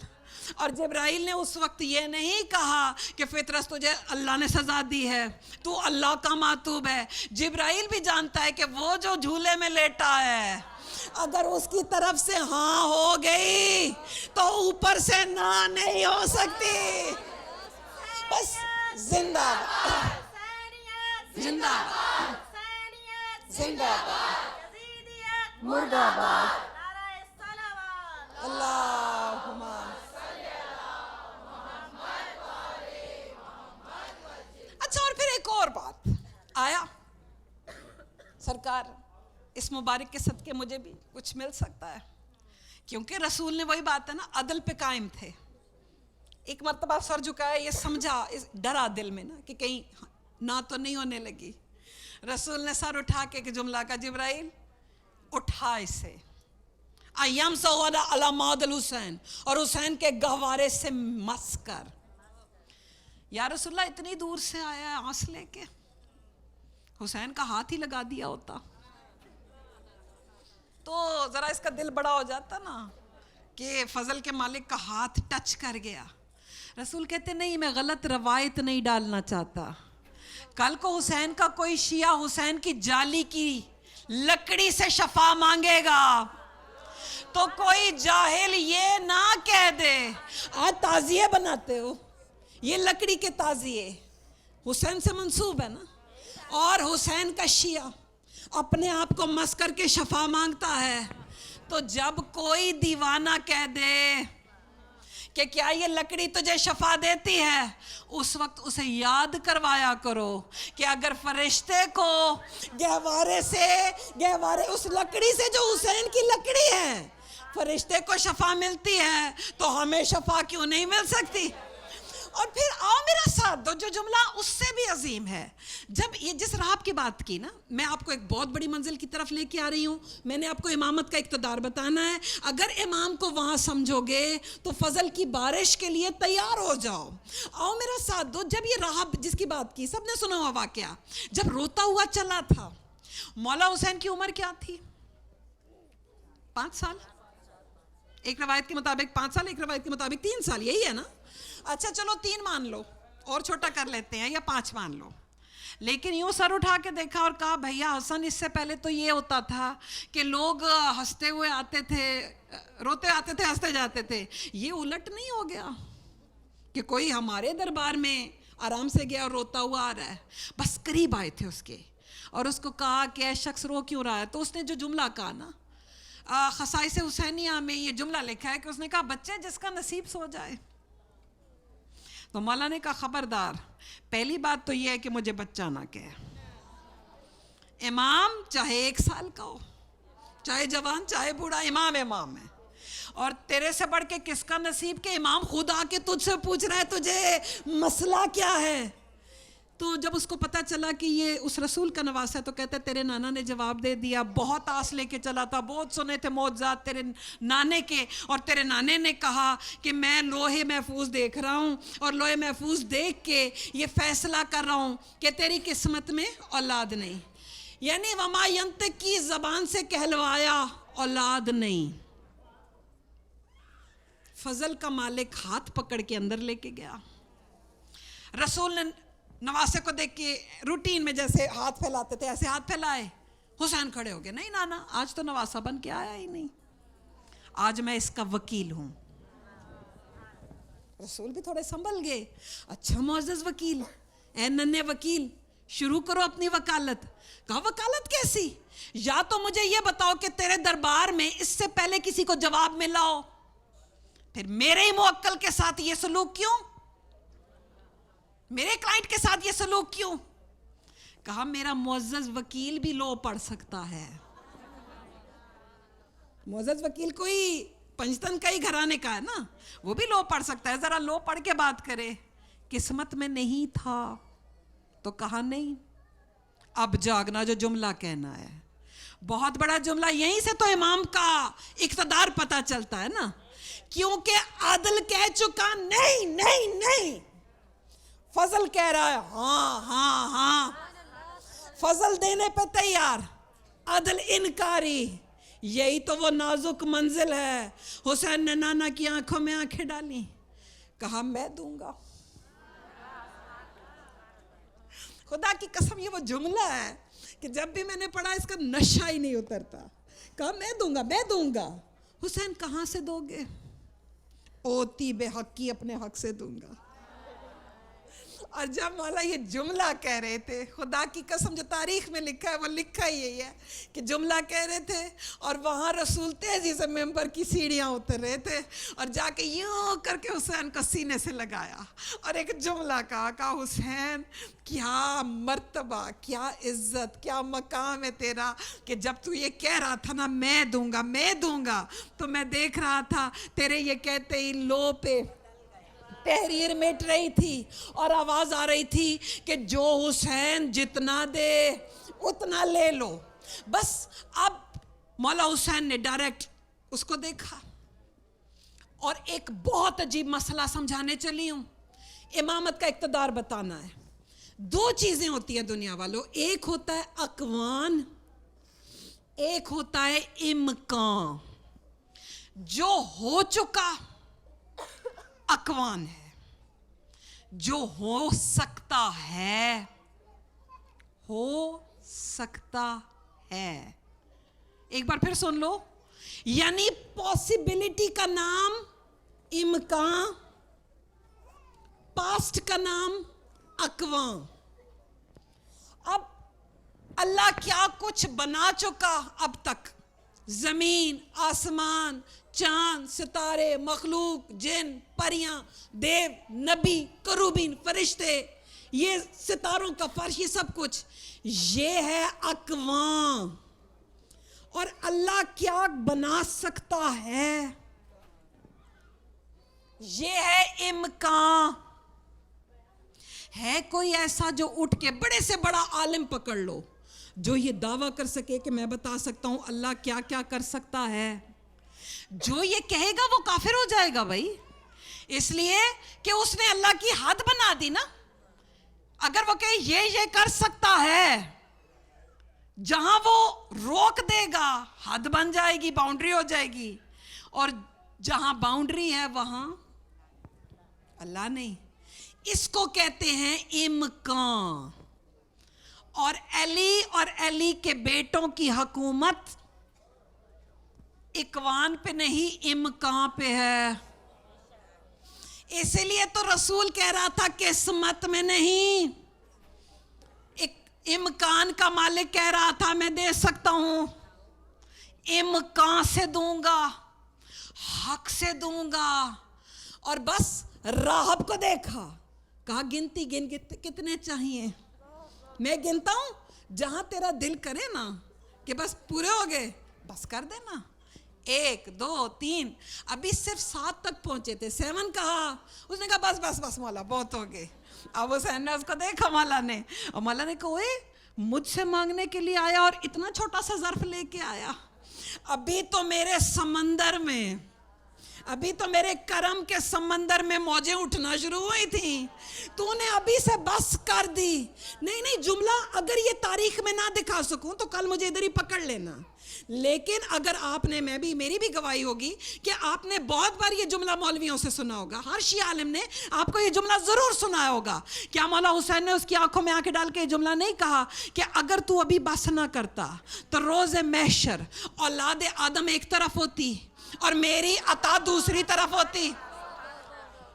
اور جبرائیل نے اس وقت یہ نہیں کہا کہ فطرس تجھے اللہ نے سزا دی ہے, تو اللہ کا معتوب ہے. جبرائیل بھی جانتا ہے کہ وہ جو جھولے میں لیٹا ہے, اگر اس کی طرف سے ہاں ہو گئی تو اوپر سے نہ نہیں ہو سکتی. بس زندہ زندہ زندہ مردہ باد. اللہم اچھا. اور پھر ایک اور بات آیا, سرکار اس مبارک کے صدقے مجھے بھی کچھ مل سکتا ہے, کیونکہ رسول نے وہی بات ہے نا, عدل پہ قائم تھے. ایک مرتبہ سر جھکایا, یہ سمجھا, ڈرا دل میں نا کہ کہیں نہ تو نہیں ہونے لگی. رسول نے سر اٹھا کے جملہ کا, جبرائیل اٹھا اسے, ایم سودا علامات الحسین, اور حسین کے گہوارے سے مس کر. یا رسول اللہ اتنی دور سے آیا ہے آنس لے کے, حسین کا ہاتھ ہی لگا دیا ہوتا تو ذرا اس کا دل بڑا ہو جاتا نا کہ فضل کے مالک کا ہاتھ ٹچ کر گیا. رسول کہتے نہیں, میں غلط روایت نہیں ڈالنا چاہتا. کل کو حسین کا کوئی شیعہ حسین کی جالی کی لکڑی سے شفا مانگے گا تو کوئی جاہل یہ نہ کہہ دے آج تعزیے بناتے ہو, یہ لکڑی کے تعزیے حسین سے منسوب ہے نا. اور حسین کا شیعہ اپنے آپ کو مس کر کے شفا مانگتا ہے تو جب کوئی دیوانہ کہہ دے کہ کیا یہ لکڑی تجھے شفا دیتی ہے، اس وقت اسے یاد کروایا کرو کہ اگر فرشتے کو گہوارے اس لکڑی سے جو حسین کی لکڑی ہے فرشتے کو شفا ملتی ہے تو ہمیں شفا کیوں نہیں مل سکتی؟ اور پھر آؤ میرا ساتھ دو، جو جملہ اس سے بھی عظیم ہے، جب یہ جس رہاب کی بات کی نا، میں آپ کو ایک بہت بڑی منزل کی طرف لے کے آ رہی ہوں. میں نے آپ کو امامت کا اقتدار بتانا ہے. اگر امام کو وہاں سمجھو گے تو فضل کی بارش کے لیے تیار ہو جاؤ. آؤ میرا ساتھ دو. جب یہ رہاب جس کی بات کی سب نے سنا ہوا واقعہ، جب روتا ہوا چلا تھا، مولا حسین کی عمر کیا تھی؟ 5 سال. ایک روایت کے مطابق 5 سال، ایک روایت کے مطابق 3 سال. یہی ہے نا؟ اچھا چلو 3 مان لو، اور چھوٹا کر لیتے ہیں، یا 5 مان لو. لیکن یوں سر اٹھا کے دیکھا اور کہا بھیا حسن، اس سے پہلے تو یہ ہوتا تھا کہ لوگ ہنستے ہوئے آتے تھے، روتے آتے تھے، ہنستے جاتے تھے. یہ الٹ نہیں ہو گیا کہ کوئی ہمارے دربار میں آرام سے گیا اور روتا ہوا آ رہا ہے. بس قریب آئے تھے اس کے اور اس کو کہا کہ اے شخص رو کیوں رہا ہے؟ تو اس نے جو جملہ کہا نا، خصائص حسینیہ میں یہ جملہ لکھا ہے کہ اس نے کہا بچے جس کا نصیب سو جائے. تو مولا نے کہا خبردار، پہلی بات تو یہ ہے کہ مجھے بچہ نہ کہے. امام چاہے 1 سال کا ہو، چاہے جوان چاہے بوڑھا، امام ہے. اور تیرے سے بڑھ کے کس کا نصیب کہ امام خود آ کے تجھ سے پوچھ رہا ہے تجھے مسئلہ کیا ہے. تو جب اس کو پتا چلا کہ یہ اس رسول کا نواسا ہے تو کہتا ہے تیرے نانا نے جواب دے دیا. بہت آس لے کے چلا تھا، بہت سنے تھے معجزات تیرے نانے کے، اور تیرے نانے نے کہا کہ میں لوہے محفوظ دیکھ رہا ہوں اور لوہے محفوظ دیکھ کے یہ فیصلہ کر رہا ہوں کہ تیری قسمت میں اولاد نہیں. یعنی وما ینطق کی زبان سے کہلوایا اولاد نہیں. فضل کا مالک ہاتھ پکڑ کے اندر لے کے گیا. رسول نے نواسے کو دیکھ کے روٹین میں جیسے ہاتھ پھیلاتے تھے ایسے ہاتھ پھیلائے. حسین کھڑے ہو گئے، نہیں نانا آج تو نواسا بن کے آیا ہی نہیں، آج میں اس کا وکیل ہوں. رسول بھی تھوڑے سنبھل گئے. اچھا معزز وکیل، اے ننھے وکیل، شروع کرو اپنی وکالت. کہا وکالت کیسی؟ یا تو مجھے یہ بتاؤ کہ تیرے دربار میں اس سے پہلے کسی کو جواب ملا ہو، پھر میرے ہی موکل کے ساتھ یہ سلوک کیوں؟ میرے کلائنٹ کے ساتھ یہ سلوک کیوں؟ کہا میرا معزز وکیل بھی لو پڑھ سکتا ہے. معزز وکیل کوئی پنجتن کا ہی گھرانے کا ہے نا، وہ بھی لو پڑھ سکتا ہے. ذرا لو پڑھ کے بات کرے. قسمت میں نہیں تھا تو کہا نہیں، اب جاگنا جو جملہ کہنا ہے. بہت بڑا جملہ. یہیں سے تو امام کا اقتدار پتہ چلتا ہے نا، کیونکہ عادل کہہ چکا نہیں نہیں نہیں، فضل کہہ رہا ہے ہاں ہاں ہاں. فضل دینے پہ تیار، عدل انکاری. یہی تو وہ نازک منزل ہے. حسین نے نانا کی آنکھوں میں آنکھیں ڈالی، کہا میں دوں گا. خدا کی قسم یہ وہ جملہ ہے کہ جب بھی میں نے پڑھا اس کا نشہ ہی نہیں اترتا. کہا میں دوں گا میں دوں گا. حسین کہاں سے دو گے؟ اوتی بے حق کی اپنے حق سے دوں گا. اور جب مولا یہ جملہ کہہ رہے تھے، خدا کی قسم جو تاریخ میں لکھا ہے وہ لکھا یہی ہے کہ جملہ کہہ رہے تھے اور وہاں رسول تیزی سے ممبر کی سیڑھیاں اتر رہے تھے اور جا کے یوں کر کے حسین کو سینے سے لگایا اور ایک جملہ کہا حسین کیا مرتبہ، کیا عزت، کیا مقام ہے تیرا کہ جب تو یہ کہہ رہا تھا نا میں دوں گا تو میں دیکھ رہا تھا تیرے یہ کہتے ہی لو پہ تحریر مٹ رہی تھی اور آواز آ رہی تھی کہ جو حسین جتنا دے اتنا لے لو. بس اب مولا حسین نے ڈائریکٹ اس کو دیکھا اور ایک بہت عجیب مسئلہ سمجھانے چلی ہوں. امامت کا اقتدار بتانا ہے. 2 چیزیں ہوتی ہیں دنیا والوں، ایک ہوتا ہے اقوان، ایک ہوتا ہے امکان. جو ہو چکا اقوان ہے، جو ہو سکتا ہے. ایک بار پھر سن لو، یعنی پاسبلٹی کا نام امکان، پاسٹ کا نام اقوام. اب اللہ کیا کچھ بنا چکا اب تک، زمین، آسمان، چاند، ستارے، مخلوق، جن، پریاں، دیو، نبی، کروبین، فرشتے، یہ ستاروں کا فرش، یہ سب کچھ، یہ ہے اقوام. اور اللہ کیا بنا سکتا ہے؟ یہ ہے امکان. ہے کوئی ایسا جو اٹھ کے بڑے سے بڑا عالم پکڑ لو جو یہ دعویٰ کر سکے کہ میں بتا سکتا ہوں اللہ کیا کیا کر سکتا ہے؟ جو یہ کہے گا وہ کافر ہو جائے گا بھائی، اس لیے کہ اس نے اللہ کی حد بنا دی نا. اگر وہ کہے یہ کر سکتا ہے، جہاں وہ روک دے گا حد بن جائے گی، باؤنڈری ہو جائے گی. اور جہاں باؤنڈری ہے وہاں اللہ نہیں. اس کو کہتے ہیں امکان. اور علی کے بیٹوں کی حکومت اکوان پہ نہیں، امکان پہ ہے. اسی لیے تو رسول کہہ رہا تھا قسمت میں نہیں، امکان کا مالک کہہ رہا تھا میں دے سکتا ہوں، امکان سے دوں گا، حق سے دوں گا. اور بس راہب کو دیکھا، کہا گنتی گن کتنے چاہیے؟ میں گنتا ہوں، جہاں تیرا دل کرے نا کہ بس پورے ہو گئے بس کر دینا. 1 2 3، ابھی صرف 7 تک پہنچے تھے، 7 کہا. اس نے کہا بس مولا بہت ہو گئے. اب حسین نے اس کو دیکھا مولا نے، اور مولا نے کہا اوئے مجھ سے مانگنے کے لیے آیا اور اتنا چھوٹا سا ظرف لے کے آیا. ابھی تو میرے سمندر میں، ابھی تو میرے کرم کے سمندر میں موجیں اٹھنا شروع ہوئی تھیں، تو نے ابھی سے بس کر دی. نہیں جملہ اگر یہ تاریخ میں نہ دکھا سکوں تو کل مجھے ادھر ہی پکڑ لینا. لیکن اگر آپ نے، میری بھی گواہی ہوگی کہ آپ نے بہت بار یہ جملہ مولویوں سے سنا ہوگا، ہر شیعہ عالم نے آپ کو یہ جملہ ضرور سنایا ہوگا. کیا مولا حسین نے اس کی آنکھوں میں آنکھیں ڈال کے یہ جملہ نہیں کہا کہ اگر تو ابھی بس نہ کرتا تو روز محشر اولاد آدم ایک طرف ہوتی اور میری عطا دوسری طرف ہوتی؟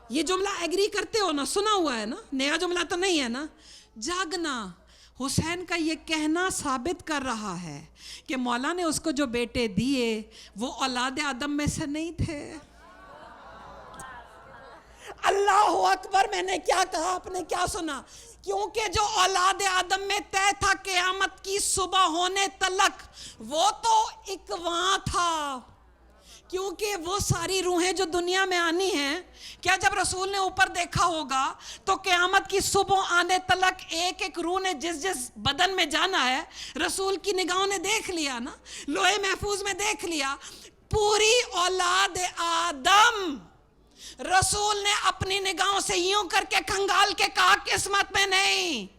یہ جملہ ایگری کرتے ہو نا؟ سنا ہوا ہے نا، نیا جملہ تو نہیں ہے نا. جاگنا حسین کا یہ کہنا ثابت کر رہا ہے کہ مولا نے اس کو جو بیٹے دیے وہ اولاد آدم میں سے نہیں تھے. اللہ اکبر. میں نے کیا کہا، آپ نے کیا سنا؟ کیونکہ جو اولاد آدم میں طے تھا قیامت کی صبح ہونے تلک، وہ تو اکواں تھا. کیونکہ وہ ساری روحیں جو دنیا میں آنی ہیں، کیا جب رسول نے اوپر دیکھا ہوگا تو قیامت کی صبح آنے تلک ایک ایک روح نے جس بدن میں جانا ہے رسول کی نگاہوں نے دیکھ لیا نا، لوح محفوظ میں دیکھ لیا. پوری اولاد آدم رسول نے اپنی نگاہوں سے یوں کر کے کھنگال کے کہا قسمت میں نہیں.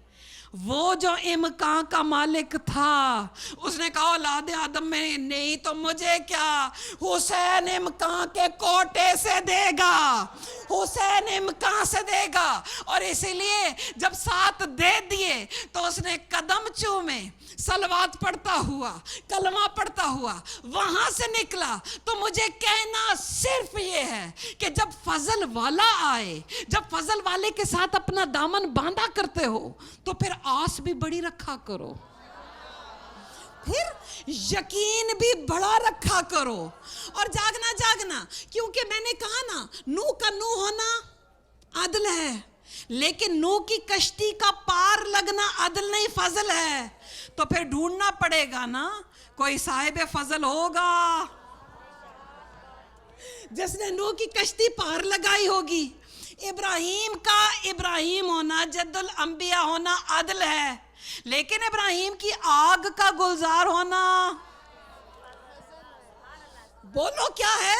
وہ جو امکان کا مالک تھا اس نے کہا اولاد آدم میں نہیں تو مجھے کیا، حسین امکان کے کوٹے سے دے گا، حسین امکان سے دے گا. اور اسی لیے جب 7 دے دیے تو اس نے قدم چومے، صلوات پڑھتا ہوا، کلمہ پڑھتا ہوا وہاں سے نکلا. تو مجھے کہنا صرف یہ ہے کہ جب فضل والا آئے، جب فضل والے کے ساتھ اپنا دامن باندھا کرتے ہو تو پھر آس بھی بڑی رکھا کرو، پھر یقین بھی بڑا رکھا کرو. اور جاگنا، کیونکہ میں نے کہا نا نوح کا نوح ہونا عدل ہے، لیکن نوح کی کشتی کا پار لگنا عدل نہیں، فضل ہے. تو پھر ڈھونڈنا پڑے گا نا کوئی صاحب فضل ہوگا جس نے نوح کی کشتی پار لگائی ہوگی. ابراہیم کا ابراہیم ہونا، جد الانبیاء ہونا عدل ہے، لیکن ابراہیم کی آگ کا گلزار ہونا بولو کیا ہے؟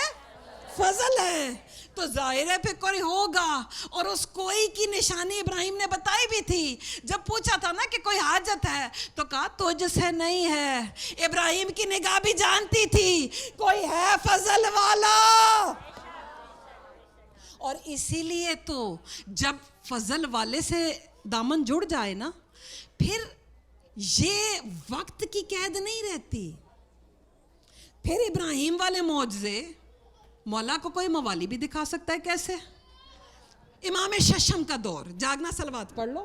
فضل ہے. تو ظاہر ہے پھر کوئی ہوگا، اور اس کوئی کی نشانی ابراہیم نے بتائی بھی تھی. جب پوچھا تھا نا کہ کوئی حاجت ہے تو کہا تجھ سے نہیں ہے. ابراہیم کی نگاہ بھی جانتی تھی کوئی ہے فضل والا. اور اسی لیے تو جب فضل والے سے دامن جڑ جائے نا پھر یہ وقت کی قید نہیں رہتی. پھر ابراہیم والے معجزے مولا کو کوئی موالی بھی دکھا سکتا ہے. کیسے؟ امام ششم کا دور. جاگنا صلوات پڑھ لو.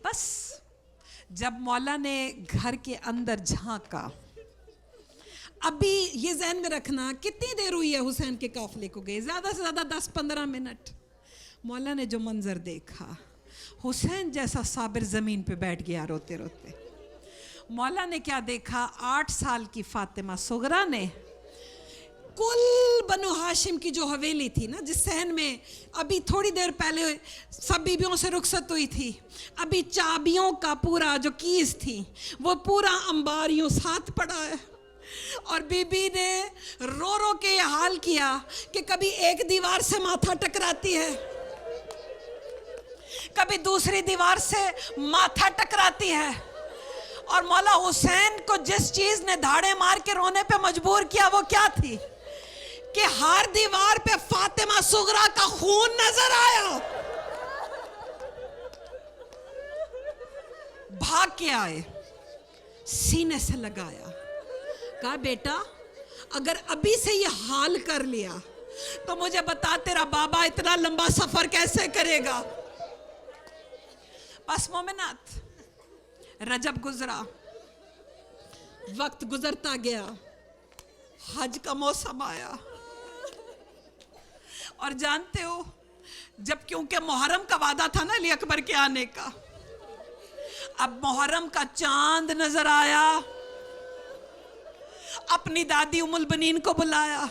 بس جب مولا نے گھر کے اندر جھانکا، ابھی یہ ذہن میں رکھنا کتنی دیر ہوئی ہے حسین کے قافلے کو گئے، زیادہ سے زیادہ 10-15 منٹ. مولا نے جو منظر دیکھا، حسین جیسا صابر زمین پہ بیٹھ گیا روتے روتے. مولا نے کیا دیکھا؟ 8 سال کی فاطمہ صغرا نے کل بنو ہاشم کی جو حویلی تھی نا، جس صحن میں ابھی تھوڑی دیر پہلے سب بیبیوں سے رخصت ہوئی تھی، ابھی چابیوں کا پورا جو کیز تھی وہ پورا انبار یوں ساتھ پڑا ہے، اور بی بی نے رو رو کے یہ حال کیا کہ کبھی ایک دیوار سے ماتھا ٹکراتی ہے، کبھی دوسری دیوار سے ماتھا ٹکراتی ہے. اور مولا حسین کو جس چیز نے دھاڑے مار کے رونے پہ مجبور کیا وہ کیا تھی کہ ہر دیوار پہ فاطمہ صغرا کا خون نظر آیا. بھاگ کے آئے، سینے سے لگایا، کہا بیٹا اگر ابھی سے یہ حال کر لیا تو مجھے بتا تیرا بابا اتنا لمبا سفر کیسے کرے گا. بس مومنات، رجب گزرا، وقت گزرتا گیا، حج کا موسم آیا، اور جانتے ہو جب کیونکہ محرم کا وعدہ تھا نا علی اکبر کے آنے کا، اب محرم کا چاند نظر آیا. اپنی دادی ام البنین کو بلایا،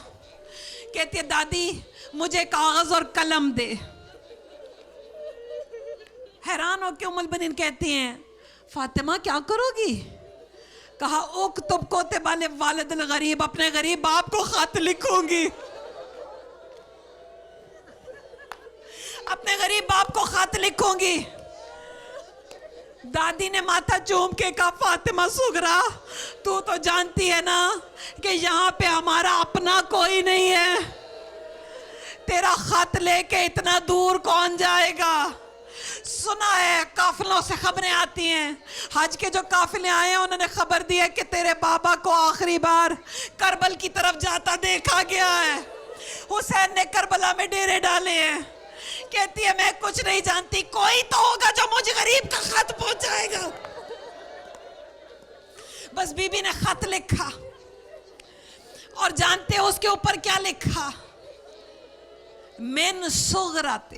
کہتی ہے دادی مجھے کاغذ اور قلم دے. حیران ہو کے ام البنین کہتی ہیں فاطمہ کیا کرو گی؟ کہا اکتب کوتب والد الغریب، اپنے غریب باپ کو خط لکھوں گی، اپنے غریب باپ کو خط لکھوں گی. دادی نے ماتھا چوم کے کہا فاطمہ صغرا تو جانتی ہے نا کہ یہاں پہ ہمارا اپنا کوئی نہیں ہے، تیرا خط لے کے اتنا دور کون جائے گا؟ سنا ہے قافلوں سے خبریں آتی ہیں، حج کے جو قافلے آئے ہیں انہوں نے خبر دی ہے کہ تیرے بابا کو آخری بار کربل کی طرف جاتا دیکھا گیا ہے، حسین نے کربلا میں ڈیرے ڈالے ہیں. کہتی ہے میں کچھ نہیں جانتی، کوئی تو ہوگا جو مجھ غریب کا خط پہنچائے گا. بس بی بی نے خط لکھا، اور جانتے ہو اس کے اوپر کیا لکھا؟ من صغرات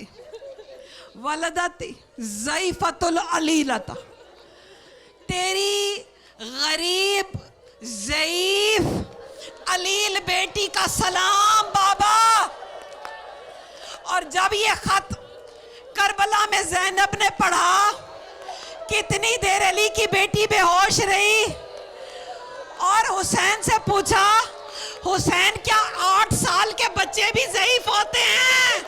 ولدتی ضعیفۃ العلیلۃ، تیری غریب ضعیف علیل بیٹی کا سلام بابا. اور جب یہ خط کربلا میں زینب نے پڑھا، کتنی دیر علی کی بیٹی بے ہوش رہی، اور حسین سے پوچھا حسین کیا 8 سال کے بچے بھی ضعیف ہوتے ہیں؟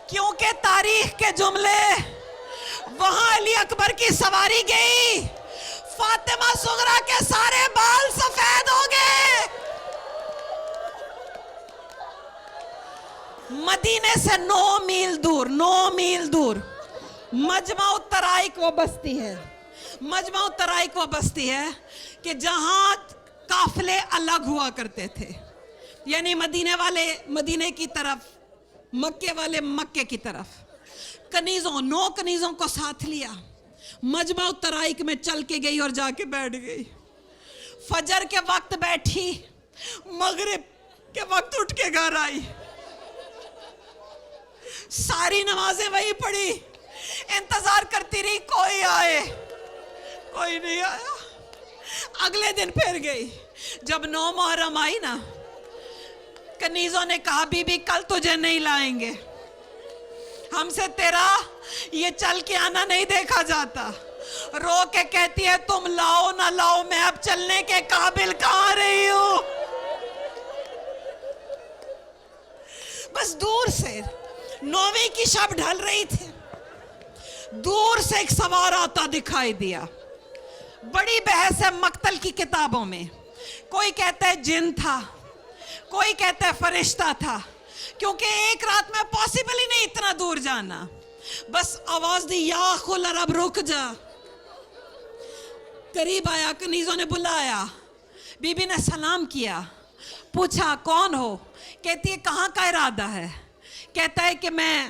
کیونکہ تاریخ کے جملے وہاں علی اکبر کی سواری گئی، فاطمہ صغرا کے سارے بال سفید ہو گئے. مدینے سے 9 میل دور مجمع الطرائق وہ بستی ہے، مجمع الطرائق وہ بستی ہے کہ جہاں قافلے الگ ہوا کرتے تھے، یعنی مدینے والے مدینے کی طرف، مکے والے مکے کی طرف. 9 کنیزوں کو ساتھ لیا، مجمع الطرائق میں چل کے گئی اور جا کے بیٹھ گئی. فجر کے وقت بیٹھی، مغرب کے وقت اٹھ کے گھر آئی، ساری نمازیں وہی پڑھی، انتظار کرتی رہی کوئی آئے، کوئی نہیں آیا. اگلے دن پھر گئی، جب 9 محرم آئی نا، کنیزوں نے کہا بی بی کل تجھے نہیں لائیں گے، ہم سے تیرا یہ چل کے آنا نہیں دیکھا جاتا. رو کے کہتی ہے تم لاؤ نہ لاؤ میں اب چلنے کے قابل کہاں رہی ہوں. بس دور سے 9ویں کی شب ڈھل رہی تھی، دور سے ایک سوار آتا دکھائی دیا. بڑی بحث ہے مقتل کی کتابوں میں، کوئی کہتا ہے جن تھا، کوئی کہتا ہے فرشتہ تھا، کیونکہ ایک رات میں پاسبل ہی نہیں اتنا دور جانا. بس آواز دی یا خل عرب رک جا. قریب آیا، کنیزوں نے بلایا، بی بی نے سلام کیا، پوچھا کون ہو؟ کہتی ہے کہاں کا ارادہ ہے؟ کہتا ہے کہ میں